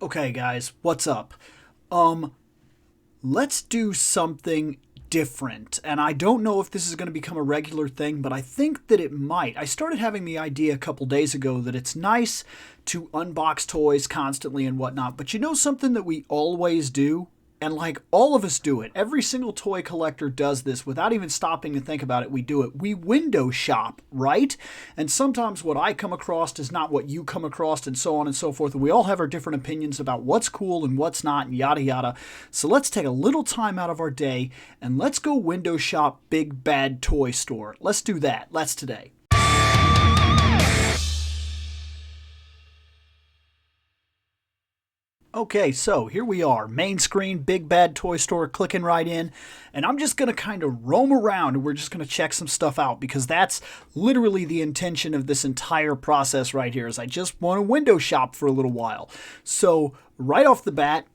Okay, guys, what's up? Um, let's do something different. And I don't know if this is going to become a regular thing, but I think that it might. I started having the idea a couple days ago that it's nice to unbox toys constantly and whatnot, but you know something that we always do? And like all of us do it. Every single toy collector does this without even stopping to think about it. We do it. We window shop, right? And sometimes what I come across is not what you come across, and so on and so forth. And we all have our different opinions about what's cool and what's not, and yada yada. So let's take a little time out of our day and let's go window shop Big Bad Toy Store. Let's do that. Let's today. Okay, so here we are, main screen, Big Bad Toy Store, clicking right in, and I'm just going to kind of roam around and we're just going to check some stuff out because that's literally the intention of this entire process right here is I just want to window shop for a little while. So right off the bat,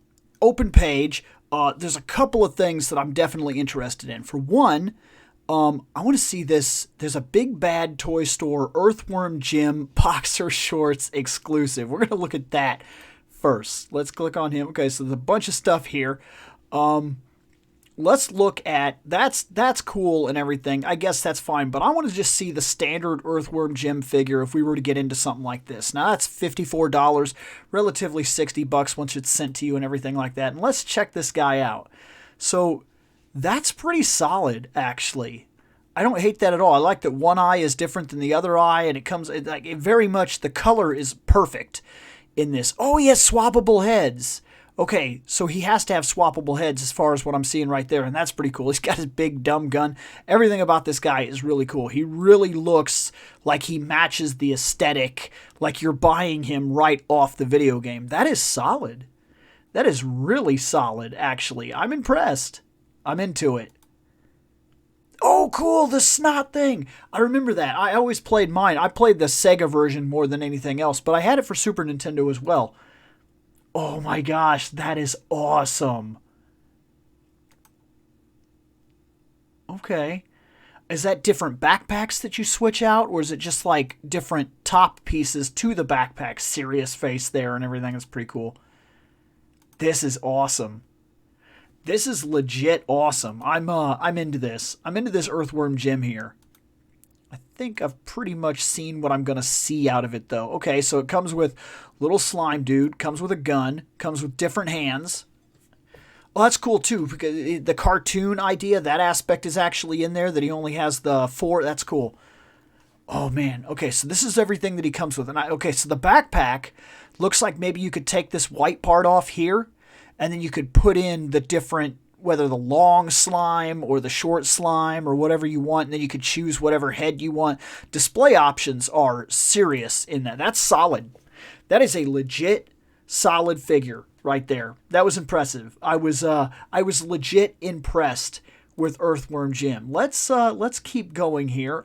open page, there's a couple of things that I'm definitely interested in. For one, I want to see this. There's a Big Bad Toy Store Earthworm Jim boxer shorts exclusive. We're going to look at that first. Let's click on him. Okay, so there's a bunch of stuff here. Let's look at that's cool and everything. I guess that's fine, but I want to just see the standard Earthworm Jim figure if we were to get into something like this. Now that's $54, relatively $60 once it's sent to you and everything like that. And let's check this guy out. So that's pretty solid, actually. I don't hate that at all. I like that one eye is different than the other eye, and it very much the color is perfect in this. Oh, he has swappable heads. Okay, so he has to have swappable heads as far as what I'm seeing right there, and that's pretty cool. He's got his big dumb gun. Everything about this guy is really cool. He really looks like he matches the aesthetic, like you're buying him right off the video game. That is solid. That is really solid, actually. I'm impressed. I'm into it. Oh, cool, the snot thing. I remember that. I always played mine. I played the Sega version more than anything else, but I had it for Super Nintendo as well. Oh my gosh, that is awesome. Okay. Is that different backpacks that you switch out, or is it just like different top pieces to the backpack? Serious face there and everything is pretty cool. This is awesome. This is legit awesome. I'm into this. I'm into this Earthworm Jim here. I think I've pretty much seen what I'm going to see out of it, though. Okay, so it comes with little slime dude, comes with a gun, comes with different hands. Well, that's cool, too, because the cartoon idea, that aspect is actually in there, that he only has the four. That's cool. Oh, man. Okay, so this is everything that he comes with. Okay, so the backpack looks like maybe you could take this white part off here, and then you could put in the different, whether the long slime or the short slime or whatever you want, and then you could choose whatever head you want. Display options are serious in that. That's solid. That is a legit solid figure right there. That was impressive. I was legit impressed with Earthworm Jim. Let's keep going here.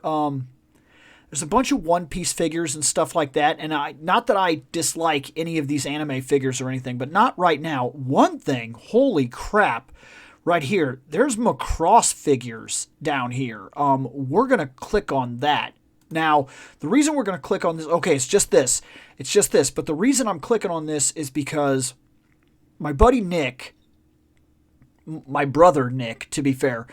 There's a bunch of One Piece figures and stuff like that, and not that I dislike any of these anime figures or anything, but not right now. One thing, holy crap, right here, there's Macross figures down here. We're going to click on that. Now, the reason we're going to click on this, okay, it's just this, but the reason I'm clicking on this is because my buddy Nick, my brother Nick, to be fair,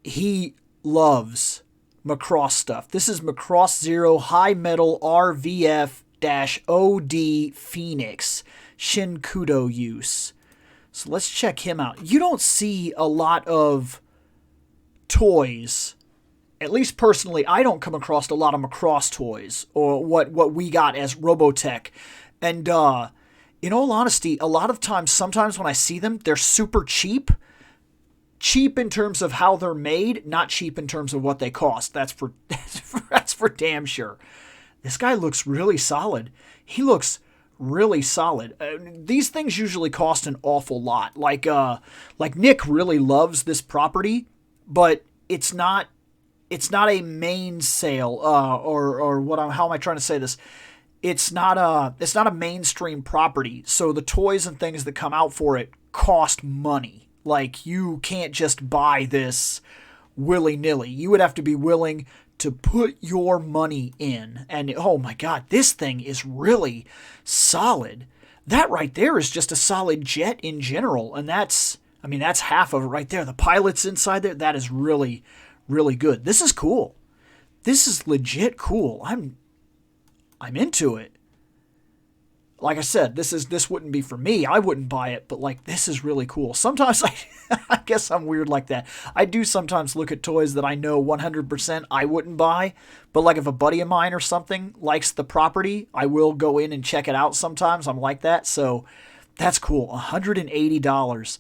he loves Macross stuff. This is Macross Zero High Metal RVF-OD Phoenix Shinkudo use. So let's check him out. You don't see a lot of toys. At least personally, I don't come across a lot of Macross toys or what we got as Robotech. And in all honesty, a lot of times, sometimes when I see them, they're super cheap. Cheap in terms of how they're made, not cheap in terms of what they cost. That's for damn sure. This guy looks really solid. He looks really solid. These things usually cost an awful lot. Like Nick really loves this property, but it's not a main sale or how am I trying to say this? It's not a mainstream property. So the toys and things that come out for it cost money. Like, you can't just buy this willy-nilly. You would have to be willing to put your money in. And, oh my God, this thing is really solid. That right there is just a solid jet in general, and that's half of it right there. The pilot's inside there. That is really, really good. This is cool. This is legit cool. I'm into it. Like I said, this wouldn't be for me. I wouldn't buy it, but like this is really cool. Sometimes I guess I'm weird like that. I do sometimes look at toys that I know 100% I wouldn't buy, but like if a buddy of mine or something likes the property, I will go in and check it out sometimes. I'm like that. So that's cool. $180.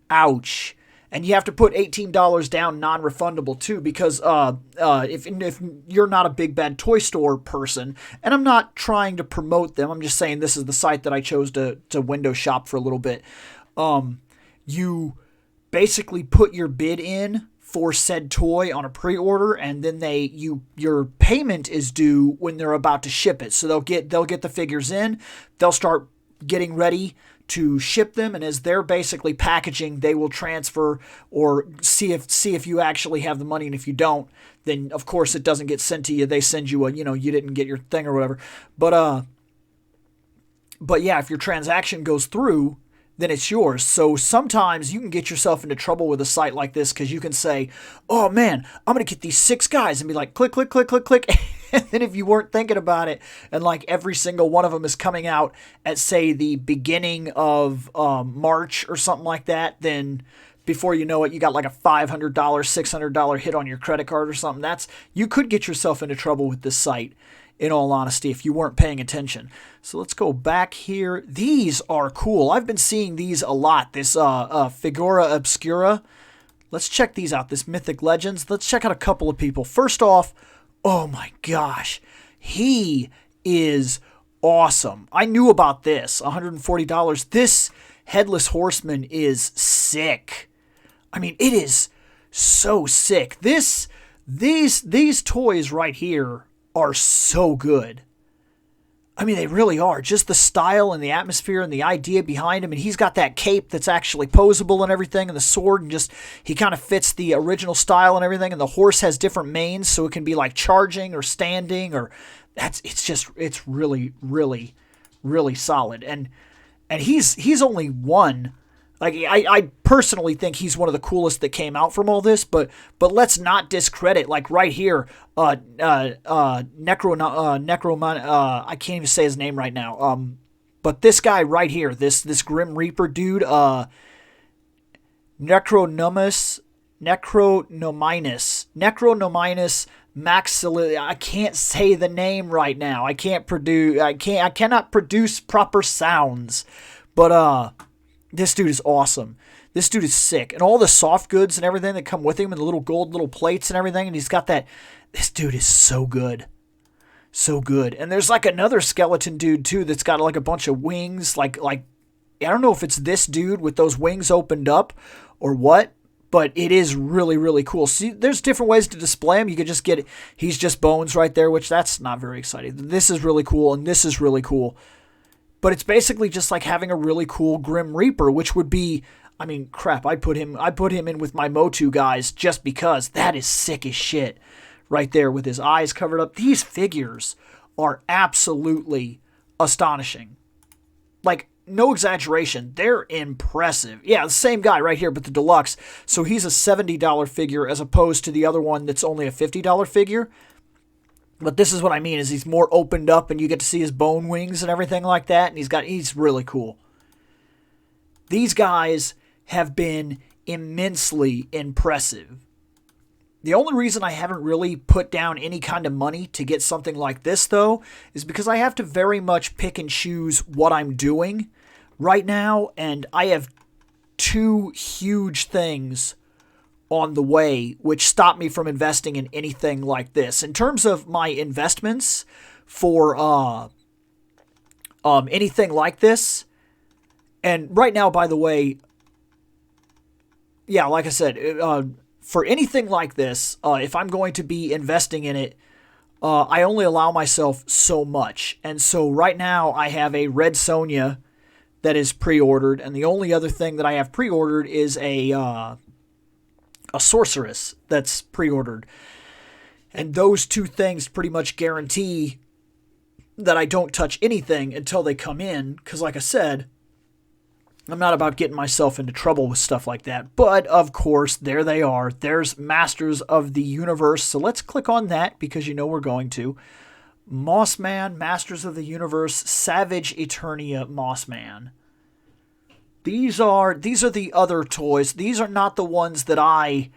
Ouch. And you have to put $18 down non-refundable too, because if you're not a Big Bad Toy Store person, and I'm not trying to promote them, I'm just saying this is the site that I chose to window shop for a little bit. You basically put your bid in for said toy on a pre-order, and then your payment is due when they're about to ship it. So they'll get the figures in, they'll start getting ready to ship them, and as they're basically packaging, they will transfer or see if you actually have the money, and if you don't, then of course it doesn't get sent to you. They send you you didn't get your thing or whatever. But yeah, if your transaction goes through, then it's yours. So sometimes you can get yourself into trouble with a site like this because you can say, oh man, I'm going to get these 6 guys, and be like, click, click, click, click, click. And then if you weren't thinking about it, and like every single one of them is coming out at, say, the beginning of March or something like that, then before you know it, you got like a $500, $600 hit on your credit card or something. You could get yourself into trouble with this site, in all honesty, if you weren't paying attention. So let's go back here. These are cool. I've been seeing these a lot. This Figura Obscura. Let's check these out. This Mythic Legends. Let's check out a couple of people. First off, oh my gosh, he is awesome. I knew about this. $140. This Headless Horseman is sick. I mean, it is so sick. These toys right here are so good. I mean, they really are. Just the style and the atmosphere and the idea behind him. And he's got that cape that's actually posable and everything, and the sword, and just he kind of fits the original style and everything. And the horse has different manes, so it can be like charging or standing, or it's really, really, really solid. And he's only one. Like, I personally think he's one of the coolest that came out from all this, but let's not discredit, like right here, I can't even say his name right now, but this guy right here, this Grim Reaper dude, Necronominus Maxilla, I can't say the name right now, I cannot produce proper sounds, but this dude is awesome. This dude is sick. And all the soft goods and everything that come with him, and the little gold little plates and everything, and he's got that. This dude is so good. So good. And there's like another skeleton dude too that's got like a bunch of wings. Like I don't know if it's this dude with those wings opened up or what, but it is really, really cool. See, there's different ways to display him. You could just get it. He's just bones right there, which that's not very exciting. This is really cool, and this is really cool. But it's basically just like having a really cool Grim Reaper, which would be, I mean, crap, I'd put him in with my Motu guys just because that is sick as shit right there with his eyes covered up. These figures are absolutely astonishing. Like, no exaggeration, they're impressive. Yeah, the same guy right here, but the deluxe. So he's a $70 figure as opposed to the other one that's only a $50 figure. But this is what I mean, is he's more opened up, and you get to see his bone wings and everything like that, and he's really cool. These guys have been immensely impressive. The only reason I haven't really put down any kind of money to get something like this, though, is because I have to very much pick and choose what I'm doing right now, and I have 2 huge things on the way, which stopped me from investing in anything like this. In terms of my investments for anything like this, and right now, by the way, yeah, like I said, for anything like this, if I'm going to be investing in it, I only allow myself so much. And so right now, I have a Red Sonja that is pre-ordered, and the only other thing that I have pre-ordered is a Sorceress that's pre-ordered. And those 2 things pretty much guarantee that I don't touch anything until they come in, because like I said, I'm not about getting myself into trouble with stuff like that. But, of course, there they are. There's Masters of the Universe. So let's click on that because you know we're going to. Mossman, Masters of the Universe, Savage Eternia Mossman. These are the other toys. These are not the ones that I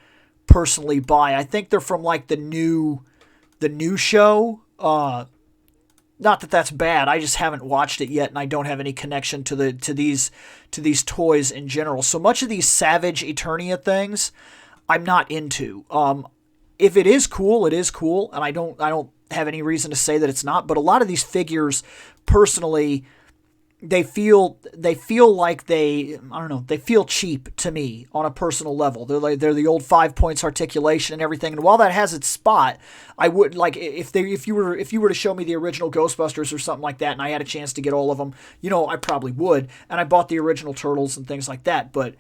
personally buy. I think they're from like the new show. Not that that's bad. I just haven't watched it yet, and I don't have any connection to these toys in general. So much of these Savage Eternia things, I'm not into. If it is cool, it is cool, and I don't have any reason to say that it's not. But a lot of these figures, personally, they feel like they feel cheap to me on a personal level. They're the old 5 points articulation and everything. And while that has its spot, I would like if you were to show me the original Ghostbusters or something like that, and I had a chance to get all of them, I probably would. And I bought the original Turtles and things like that. But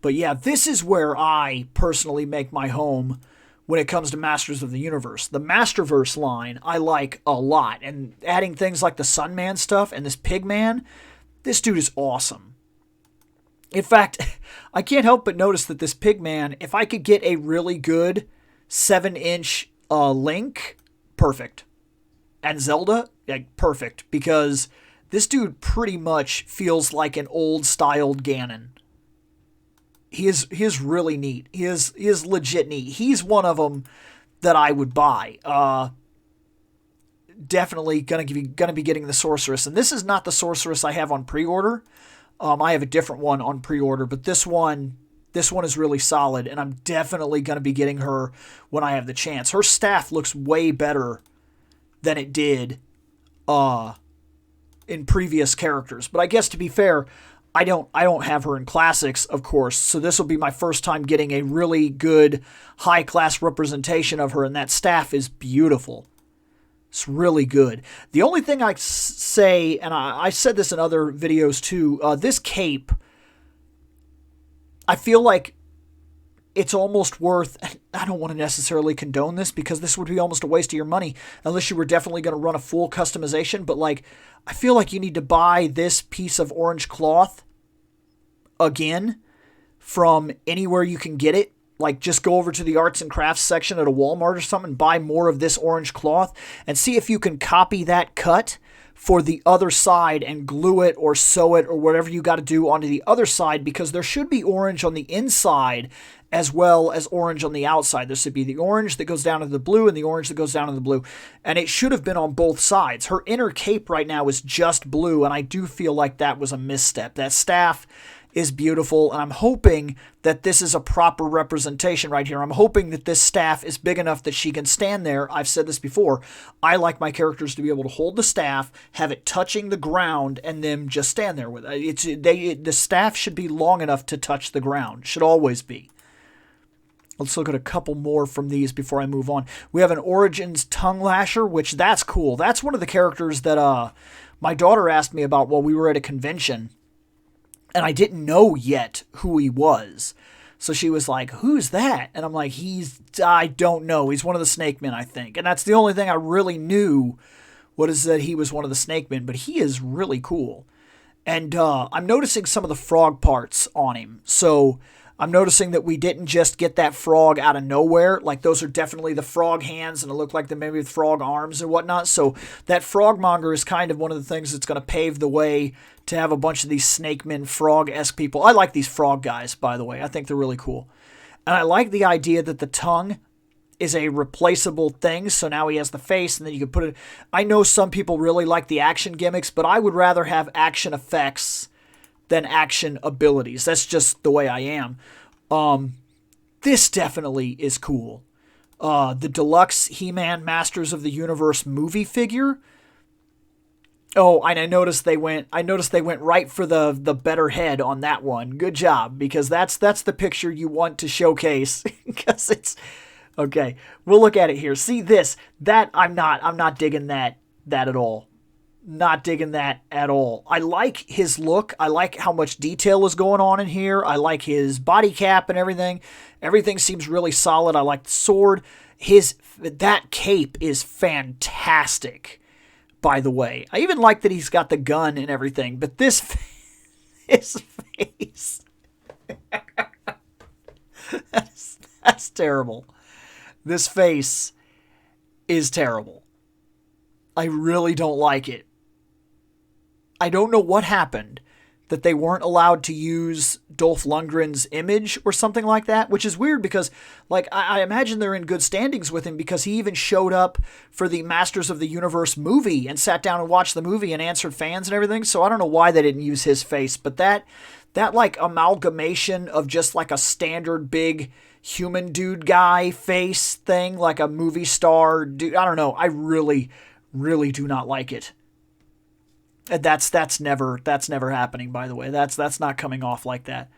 yeah, this is where I personally make my home when it comes to Masters of the Universe. The Masterverse line I like a lot, and adding things like the Sunman stuff and this Pigman. This dude is awesome. In fact, I can't help but notice that this Pigman, if I could get a really good 7-inch Link, perfect. And Zelda, perfect. Because this dude pretty much feels like an old-styled Ganon. He is really neat. He is legit neat. He's one of them that I would buy. Definitely gonna be getting the Sorceress, and this is not the Sorceress I have on pre-order. I have a different one on pre-order, but this one is really solid, and I'm definitely gonna be getting her when I have the chance. Her staff looks way better than it did in previous characters, but I guess to be fair, I don't have her in classics, of course, so this will be my first time getting a really good high-class representation of her, and that staff is beautiful. It's really good. The only thing I say, and I said this in other videos too, this cape, I feel like it's almost worth, I don't want to necessarily condone this because this would be almost a waste of your money unless you were definitely going to run a full customization, but like, I feel like you need to buy this piece of orange cloth again from anywhere you can get it. Like, just go over to the arts and crafts section at a Walmart or something and buy more of this orange cloth and see if you can copy that cut for the other side and glue it or sew it or whatever you got to do onto the other side, because there should be orange on the inside as well as orange on the outside. There should be the orange that goes down to the blue and the orange that goes down to the blue. And it should have been on both sides. Her inner cape right now is just blue, and I do feel like that was a misstep. That staff is beautiful, and I'm hoping that this is a proper representation right here. I'm hoping that this staff is big enough that she can stand there. I've said this before. I like my characters to be able to hold the staff, have it touching the ground, and then just stand there with it. The staff should be long enough to touch the ground. Should always be. Let's look at a couple more from these before I move on. We have an Origins Tongue Lasher, which that's cool. That's one of the characters that my daughter asked me about while we were at a convention. And I didn't know yet who he was. So she was like, who's that? And I'm like, I don't know. He's one of the Snake Men, I think. And that's the only thing I really knew, that he was one of the Snake Men. But he is really cool. And I'm noticing some of the frog parts on him. So I'm noticing that we didn't just get that frog out of nowhere. Like, those are definitely the frog hands, and it looked like they maybe with frog arms and whatnot. So that frogmonger is kind of one of the things that's going to pave the way to have a bunch of these Snake Men frog-esque people. I like these frog guys, by the way. I think they're really cool. And I like the idea that the tongue is a replaceable thing. So now he has the face, and then you can put it... I know some people really like the action gimmicks, but I would rather have action effects than action abilities. That's just the way I am. This definitely is cool. The deluxe He-Man Masters of the Universe movie figure. Oh, and I noticed they went right for the better head on that one. Good job, because that's the picture you want to showcase. Because it's okay. We'll look at it here. See this? That I'm not digging that at all. Not digging that at all. I like his look. I like how much detail is going on in here. I like his body cap and everything. Everything seems really solid. I like the sword. That cape is fantastic. by the way. I even like that he's got the gun and everything, but this his face. That's terrible. This face is terrible. I really don't like it. I don't know what happened that they weren't allowed to use Dolph Lundgren's image or something like that, which is weird because, like, I imagine they're in good standings with him because he even showed up for the Masters of the Universe movie and sat down and watched the movie and answered fans and everything. So I don't know why they didn't use his face, but that like amalgamation of just like a standard big human dude guy face thing, like a movie star dude, I don't know. I really, really do not like it. That's never happening, by the way. That's not coming off like that.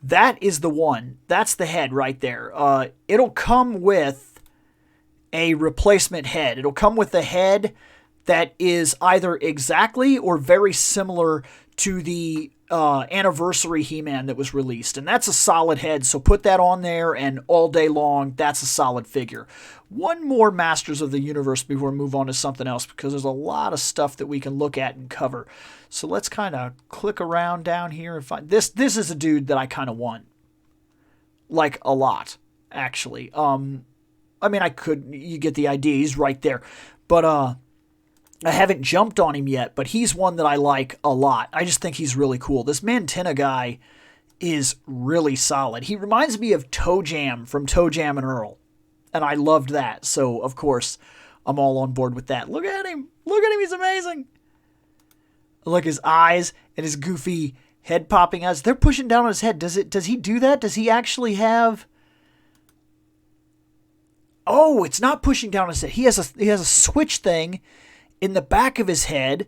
That is the one. That's the head right there. It'll come with a replacement head. It'll come with a head that is either exactly or very similar to the anniversary He-Man that was released. And that's a solid head, so put that on there, and all day long, that's a solid figure. One more Masters of the Universe before we move on to something else, because there's a lot of stuff that we can look at and cover. So let's kind of click around down here and find... This is a dude that I kind of want. Like, a lot, actually. I mean, you get the idea, he's right there. But, I haven't jumped on him yet, but he's one that I like a lot. I just think he's really cool. This Mantenna guy is really solid. He reminds me of Toe Jam from Toe Jam and Earl, and I loved that. So, of course, I'm all on board with that. Look at him. Look at him. He's amazing. Look, his eyes and his goofy head popping eyes. They're pushing down on his head. Does he do that? Does he actually have... Oh, it's not pushing down on his head. He has a switch thing in the back of his head.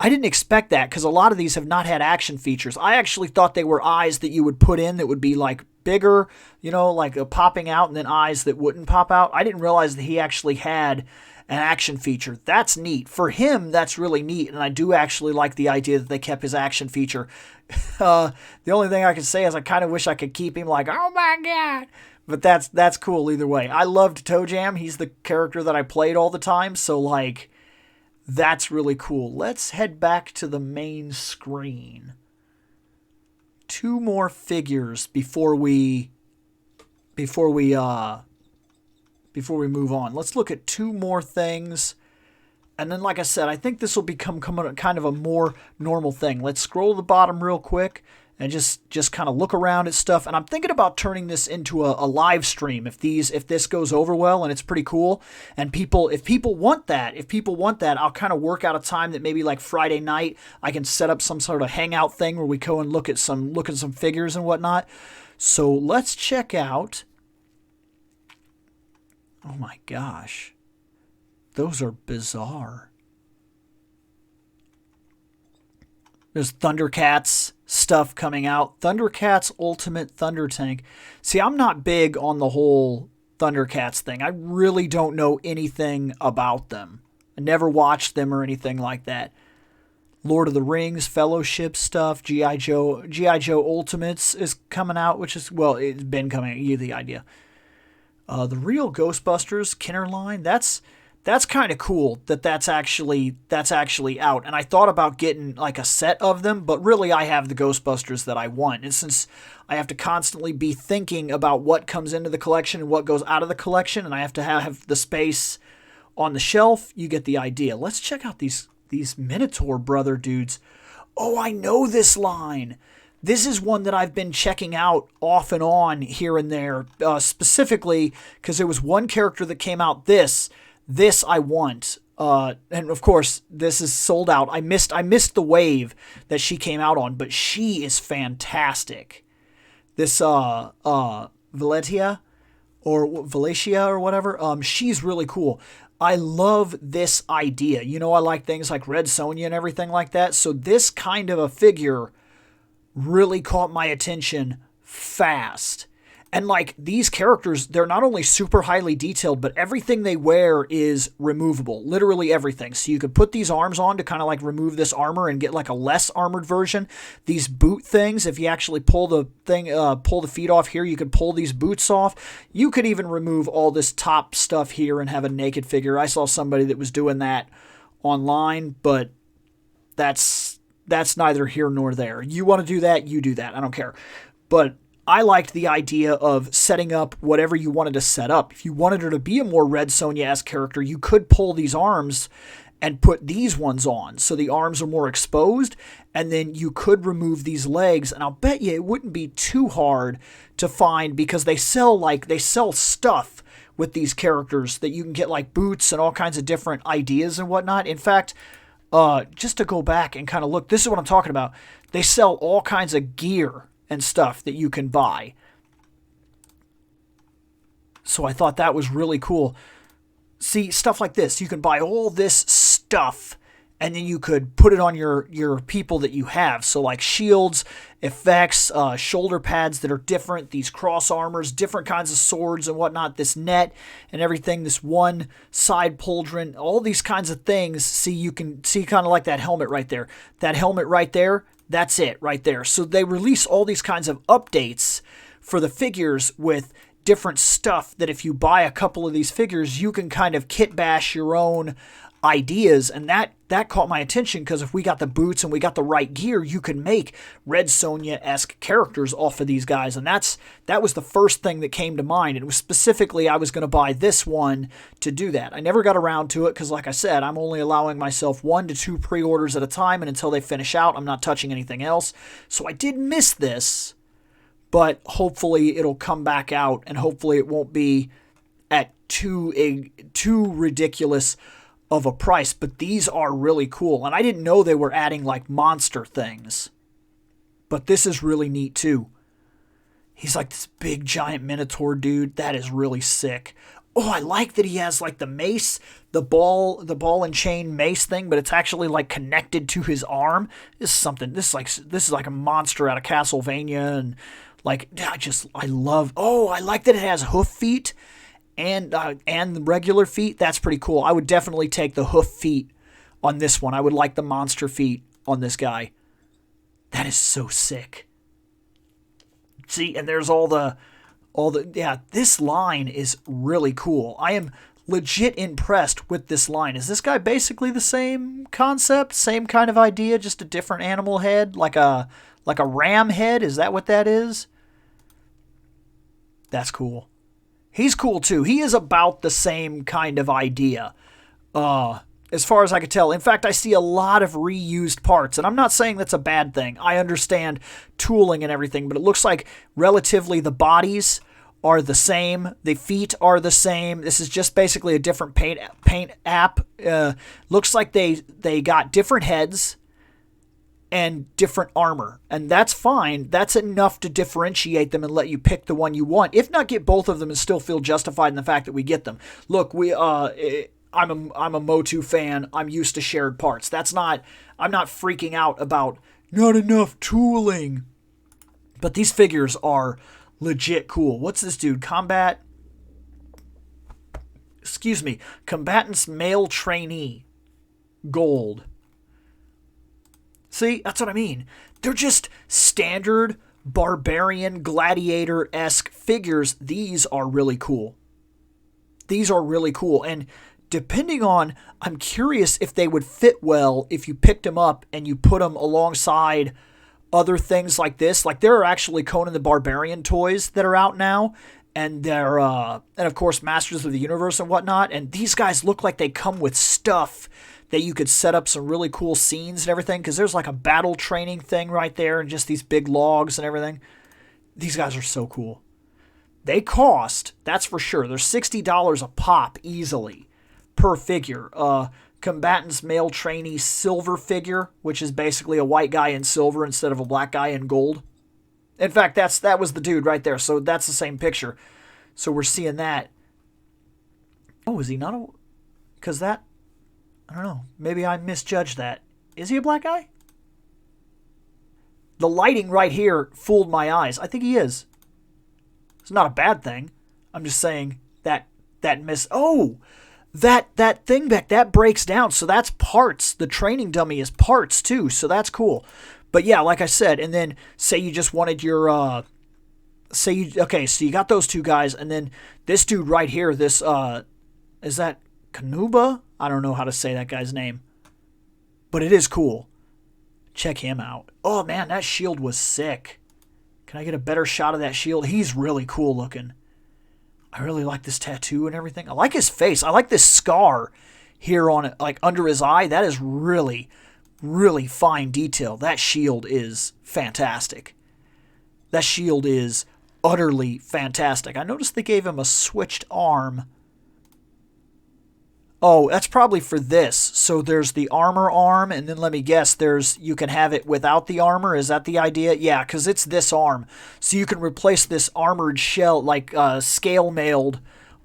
I didn't expect that because a lot of these have not had action features. I actually thought they were eyes that you would put in that would be like bigger, like popping out, and then eyes that wouldn't pop out. I didn't realize that he actually had an action feature. That's neat. For him, that's really neat, and I do actually like the idea that they kept his action feature. The only thing I can say is I kind of wish I could keep him like, oh my God. But that's cool either way. I loved Toe Jam. He's the character that I played all the time, so like... That's really cool. Let's head back to the main screen. Two more figures before we move on. Let's look at two more things. And then, like I said, I think this will become kind of a more normal thing. Let's scroll to the bottom real quick and just kind of look around at stuff. And I'm thinking about turning this into a live stream if this goes over well and it's pretty cool. And if people want that, I'll kind of work out a time that maybe like Friday night I can set up some sort of hangout thing where we go and look at some figures and whatnot. So let's check out. Oh my gosh. Those are bizarre. There's Thundercats stuff coming out. Thundercats Ultimate Thunder Tank. See, I'm not big on the whole Thundercats thing. I really don't know anything about them. I never watched them or anything like that. Lord of the Rings, Fellowship stuff, G.I. Joe Ultimates is coming out, which is, well, it's been coming out. You get the idea. The real Ghostbusters, Kinderline, that's kind of cool that's actually out. And I thought about getting like a set of them, but really I have the Ghostbusters that I want. And since I have to constantly be thinking about what comes into the collection and what goes out of the collection, and I have to have the space on the shelf, you get the idea. Let's check out these Minotaur brother dudes. Oh, I know this line. This is one that I've been checking out off and on here and there, specifically because there was one character that came out. This I want, and of course this is sold out. I missed the wave that she came out on, but she is fantastic. This Valetia or whatever, she's really cool. I love this idea. I like things like Red Sonja and everything like that. So this kind of a figure really caught my attention fast. And like these characters, they're not only super highly detailed, but everything they wear is removable. Literally everything. So you could put these arms on to kind of like remove this armor and get like a less armored version. These boot things, if you actually pull the feet off here, you could pull these boots off. You could even remove all this top stuff here and have a naked figure. I saw somebody that was doing that online, but that's neither here nor there. You want to do that, you do that. I don't care. But I liked the idea of setting up whatever you wanted to set up. If you wanted her to be a more Red Sonja-esque character, you could pull these arms and put these ones on, so the arms are more exposed, and then you could remove these legs, and I'll bet you it wouldn't be too hard to find, because they sell stuff with these characters that you can get, like boots and all kinds of different ideas and whatnot. In fact, just to go back and kind of look, this is what I'm talking about. They sell all kinds of gear and stuff that you can buy. So I thought that was really cool. See, stuff like this. You can buy all this stuff, and then you could put it on your people that you have. So like shields, effects, shoulder pads that are different, these cross armors, different kinds of swords and whatnot, this net and everything, this one side pauldron, all these kinds of things. See, you can see kind of like that helmet right there. That helmet right there, that's it right there. So they release all these kinds of updates for the figures with different stuff that if you buy a couple of these figures, you can kind of kit bash your own ideas. And that caught my attention, because if we got the boots and we got the right gear, you can make Red Sonja-esque characters off of these guys. And that was the first thing that came to mind. And it was specifically, I was going to buy this one to do that. I never got around to it because, like I said, I'm only allowing myself 1 to 2 pre-orders at a time, and until they finish out, I'm not touching anything else. So I did miss this, but hopefully it'll come back out, and hopefully it won't be at too ridiculous of a price. But these are really cool, and I didn't know they were adding like monster things, but this is really neat too. He's like this big giant minotaur dude. That is really sick. Oh, I like that he has like the mace, the ball and chain mace thing, but it's actually like connected to his arm. This is like a monster out of Castlevania. And like, I like that it has hoof feet and the regular feet. That's pretty cool. I would definitely take the hoof feet on this one. I would like the monster feet on this guy. That is so sick. See, and there's this line is really cool. I am legit impressed with this line. Is this guy basically the same concept, same kind of idea, just a different animal head, like a ram head? Is that what that is? That's cool. He's cool too. He is about the same kind of idea, as far as I could tell. In fact, I see a lot of reused parts, and I'm not saying that's a bad thing. I understand tooling and everything, but it looks like relatively the bodies are the same. The feet are the same. This is just basically a different paint app. Looks like they got different heads and different armor, and that's fine. That's enough to differentiate them and let you pick the one you want, if not get both of them and still feel justified in the fact that we get them. Look, I'm a Motu fan. I'm used to shared parts. I'm not freaking out about not enough tooling. But these figures are legit cool. What's this dude? Combatant's male trainee. Gold. See, that's what I mean. They're just standard barbarian gladiator-esque figures. These are really cool. And depending on, I'm curious if they would fit well if you picked them up and you put them alongside other things like this. Like, there are actually Conan the Barbarian toys that are out now, and they're and of course Masters of the Universe and whatnot, and these guys look like they come with stuff that you could set up some really cool scenes and everything, because there's like a battle training thing right there and just these big logs and everything. These guys are so cool. They cost, that's for sure, they're $60 a pop easily per figure. Combatant's male trainee silver figure, which is basically a white guy in silver instead of a black guy in gold. In fact, that was the dude right there, so that's the same picture. So we're seeing that. Oh, is he not a... Because that... I don't know. Maybe I misjudged that. Is he a black guy? The lighting right here fooled my eyes. I think he is. It's not a bad thing. I'm just saying that Oh! That thing back, that breaks down. So that's parts. The training dummy is parts too. So that's cool. But yeah, like I said, and then say you just wanted your... so you got those two guys, and then this dude right here, this... is that Kanuba? I don't know how to say that guy's name. But it is cool. Check him out. Oh, man, that shield was sick. Can I get a better shot of that shield? He's really cool looking. I really like this tattoo and everything. I like his face. I like this scar here on it, like under his eye. That is really, really fine detail. That shield is fantastic. That shield is utterly fantastic. I noticed they gave him a switched arm. Oh, that's probably for this. So there's the armor arm, and then let me guess, you can have it without the armor. Is that the idea? Yeah, because it's this arm. So you can replace this armored shell, like scale-mailed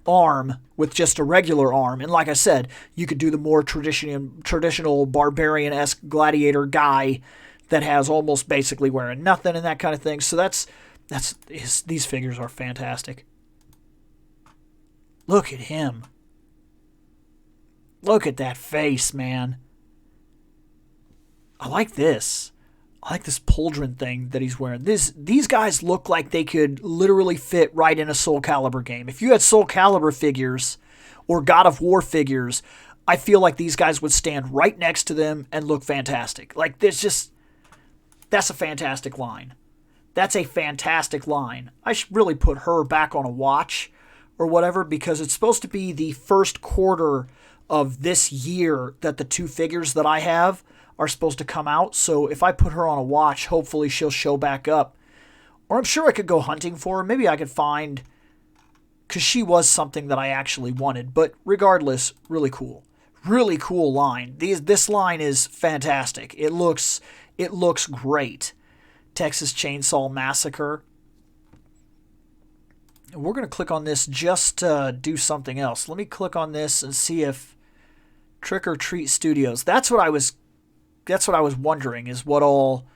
arm with just a regular arm. And like I said, you could do the more traditional barbarian-esque gladiator guy that has almost basically wearing nothing and that kind of thing. So these figures are fantastic. Look at him. Look at that face, man. I like this. I like this pauldron thing that he's wearing. These guys look like they could literally fit right in a Soul Calibur game. If you had Soul Calibur figures or God of War figures, I feel like these guys would stand right next to them and look fantastic. Like, that's a fantastic line. That's a fantastic line. I should really put her back on a watch or whatever, because it's supposed to be the first quarter of this year that the two figures that I have are supposed to come out. So if I put her on a watch, hopefully she'll show back up. Or I'm sure I could go hunting for her. Maybe I could find, because she was something that I actually wanted. But regardless, really cool. Really cool line. This line is fantastic. It looks great. Texas Chainsaw Massacre. We're going to click on this just to do something else. Let me click on this and see if Trick or Treat Studios. That's what I was wondering, is what all.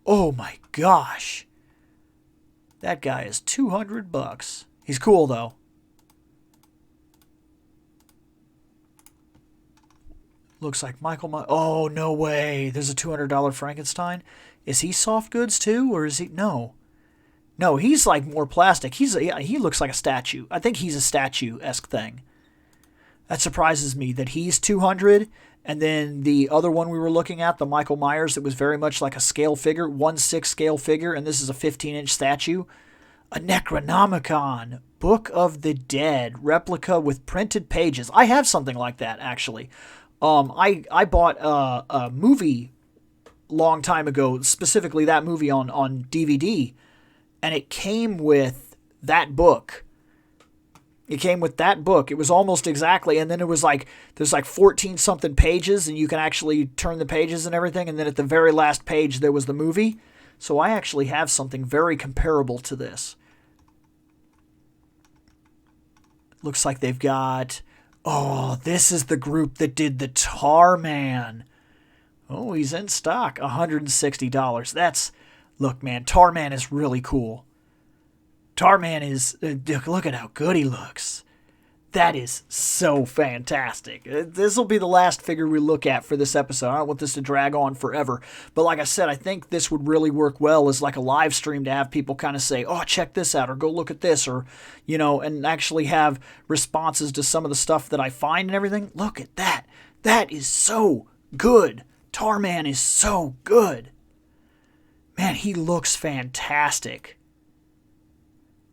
Oh my gosh. That guy is $200. He's cool though. Looks like Michael. Oh, no way. There's a $200 Frankenstein. Is he soft goods too, or is he? No. No, he's like more plastic. He looks like a statue. I think he's a statue-esque thing. That surprises me that he's $200, and then the other one we were looking at, the Michael Myers, it was very much like a scale figure, 1/6 scale figure, and this is a 15-inch statue. A Necronomicon, Book of the Dead, replica with printed pages. I have something like that, actually. I bought a movie long time ago, specifically that movie on DVD, and it came with that book. It came with that book. It was almost exactly, and then it was like, there's like 14-something pages, and you can actually turn the pages and everything, and then at the very last page there was the movie. So I actually have something very comparable to this. Looks like they've got... Oh, this is the group that did the Tar Man. Oh, he's in stock. $160. That's... Look, man, Tar Man is really cool. Tar Man is... Look at how good he looks. That is so fantastic. This will be the last figure we look at for this episode. I don't want this to drag on forever. But like I said, I think this would really work well as like a live stream to have people kind of say, oh, check this out, or go look at this, or, you know, and actually have responses to some of the stuff that I find and everything. Look at that. That is so good. Tar Man is so good. Man, he looks fantastic.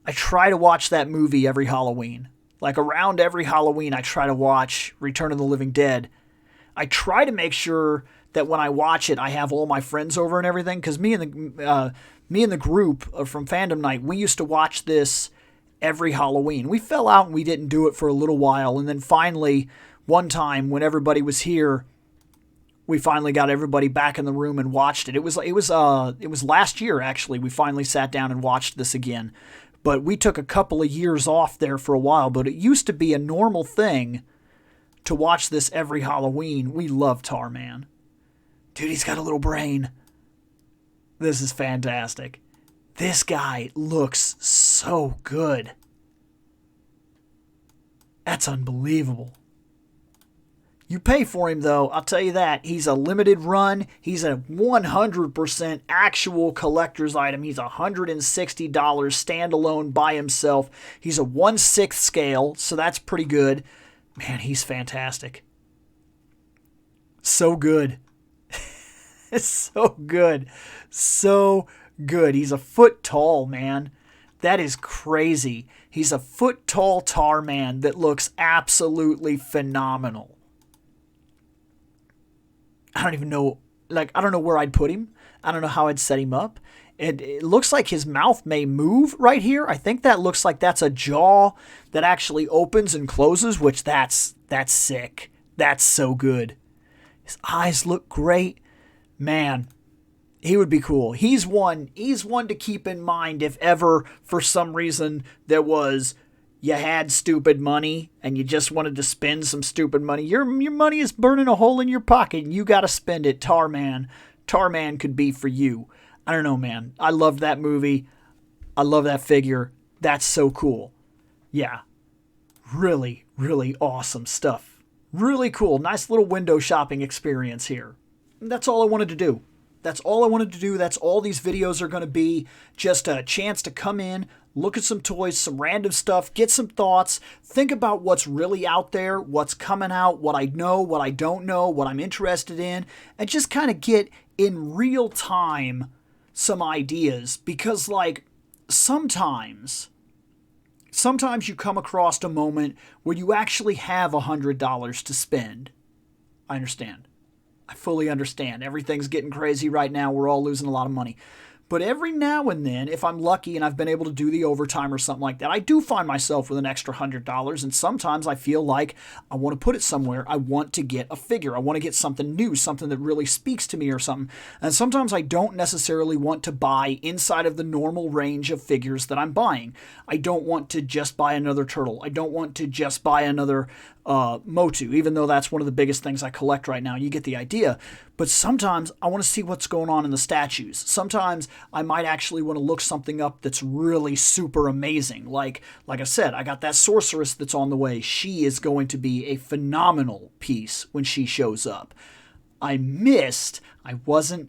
I try to watch that movie every Halloween. Like around every Halloween, I try to watch Return of the Living Dead. I try to make sure that when I watch it, I have all my friends over and everything. Because me and the group from Fandom Night, we used to watch this every Halloween. We fell out and we didn't do it for a little while. And then finally, one time when everybody was here, we finally got everybody back in the room and watched it. It was last year, actually. We finally sat down and watched this again. But we took a couple of years off there for a while. But it used to be a normal thing to watch this every Halloween. We love Tar Man. Dude, he's got a little brain. This is fantastic. This guy looks so good. That's unbelievable. You pay for him, though. I'll tell you that. He's a limited run. He's a 100% actual collector's item. He's $160 standalone by himself. He's a 1/6 scale, so that's pretty good. Man, he's fantastic. So good. It's so good. So good. He's a foot tall, man. That is crazy. He's a foot tall tar man that looks absolutely phenomenal. I don't even know, like, I don't know where I'd put him. I don't know how I'd set him up. It looks like his mouth may move right here. I think that looks like that's a jaw that actually opens and closes, which that's sick. That's so good. His eyes look great. Man, he would be cool. He's one to keep in mind if ever for some reason there was you had stupid money and you just wanted to spend some stupid money. Your money is burning a hole in your pocket and you got to spend it. Tarman could be for you. I don't know, man. I love that movie. I love that figure. That's so cool. Yeah. Really, really awesome stuff. Really cool. Nice little window shopping experience here. And that's all I wanted to do. That's all I wanted to do. That's all these videos are going to be. Just a chance to come in, look at some toys, some random stuff, get some thoughts, think about what's really out there, what's coming out, what I know, what I don't know, what I'm interested in, and just kind of get in real time some ideas. Because, like, sometimes you come across a moment where you actually have $100 to spend. I understand. I fully understand. Everything's getting crazy right now. We're all losing a lot of money. But every now and then, if I'm lucky and I've been able to do the overtime or something like that, I do find myself with an extra $100. And sometimes I feel like I want to put it somewhere. I want to get a figure. I want to get something new, something that really speaks to me or something. And sometimes I don't necessarily want to buy inside of the normal range of figures that I'm buying. I don't want to just buy another turtle. I don't want to just buy another Motu, even though that's one of the biggest things I collect right now. You get the idea. But sometimes I want to see what's going on in the statues. Sometimes I might actually want to look something up that's really super amazing. Like I said, I got that sorceress that's on the way. She is going to be a phenomenal piece when she shows up. I wasn't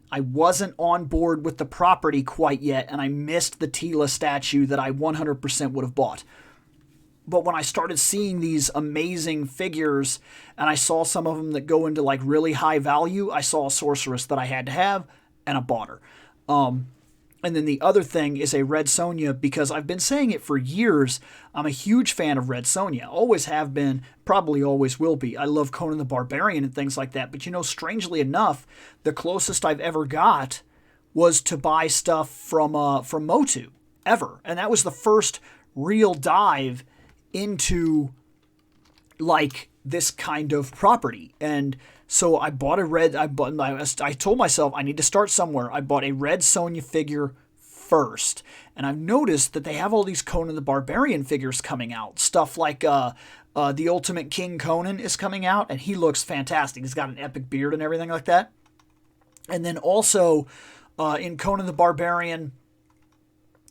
on board with the property quite yet, and I missed the Tila statue that I 100% would have bought. But when I started seeing these amazing figures and I saw some of them that go into like really high value, I saw a sorceress that I had to have and I bought her. And then the other thing is a Red Sonja, because I've been saying it for years. I'm a huge fan of Red Sonja. Always have been, probably always will be. I love Conan the Barbarian and things like that. But you know, strangely enough, the closest I've ever got was to buy stuff from Motu ever. And that was the first real dive into like this kind of property. And so I bought I told myself I need to start somewhere. I bought a Red Sonja figure first. And I've noticed that they have all these Conan the Barbarian figures coming out. Stuff like the Ultimate King Conan is coming out, and he looks fantastic. He's got an epic beard and everything like that. And then also in Conan the Barbarian,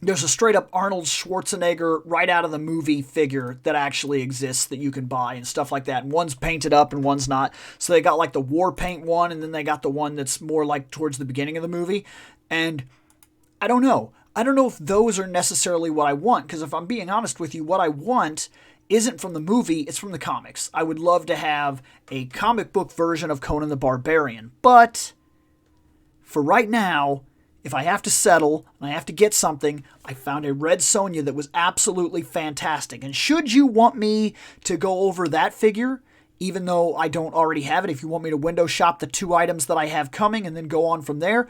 there's a straight-up Arnold Schwarzenegger right out of the movie figure that actually exists that you can buy and stuff like that. And one's painted up and one's not. So they got like the war paint one, and then they got the one that's more like towards the beginning of the movie. And I don't know. I don't know if those are necessarily what I want, because if I'm being honest with you, what I want isn't from the movie, it's from the comics. I would love to have a comic book version of Conan the Barbarian. But for right now, if I have to settle and I have to get something, I found a Red Sonja that was absolutely fantastic. And should you want me to go over that figure, even though I don't already have it, if you want me to window shop the 2 items that I have coming and then go on from there,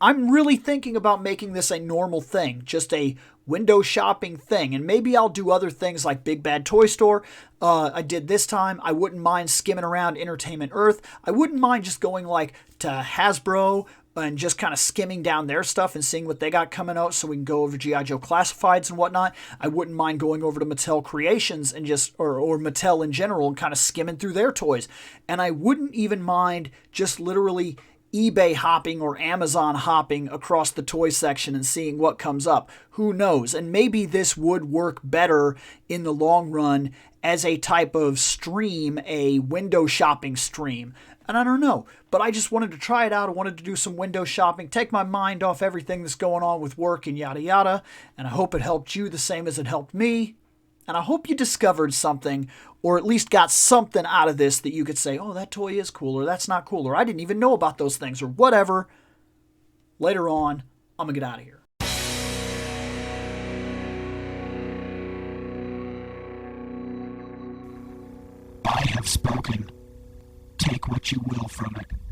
I'm really thinking about making this a normal thing, just a window shopping thing. And maybe I'll do other things like Big Bad Toy Store. I did this time. I wouldn't mind skimming around Entertainment Earth. I wouldn't mind just going like to Hasbro and just kind of skimming down their stuff and seeing what they got coming out so we can go over G.I. Joe Classifieds and whatnot. I wouldn't mind going over to Mattel Creations and just, or Mattel in general, and kind of skimming through their toys. And I wouldn't even mind just literally eBay hopping or Amazon hopping across the toy section and seeing what comes up. Who knows? And maybe this would work better in the long run as a type of stream, a window shopping stream. And I don't know, but I just wanted to try it out. I wanted to do some window shopping, take my mind off everything that's going on with work and yada yada. And I hope it helped you the same as it helped me. And I hope you discovered something, or at least got something out of this that you could say, oh, that toy is cool, or that's not cool, or I didn't even know about those things, or whatever. Later on, I'm going to get out of here. I have spoken. Take what you will from it.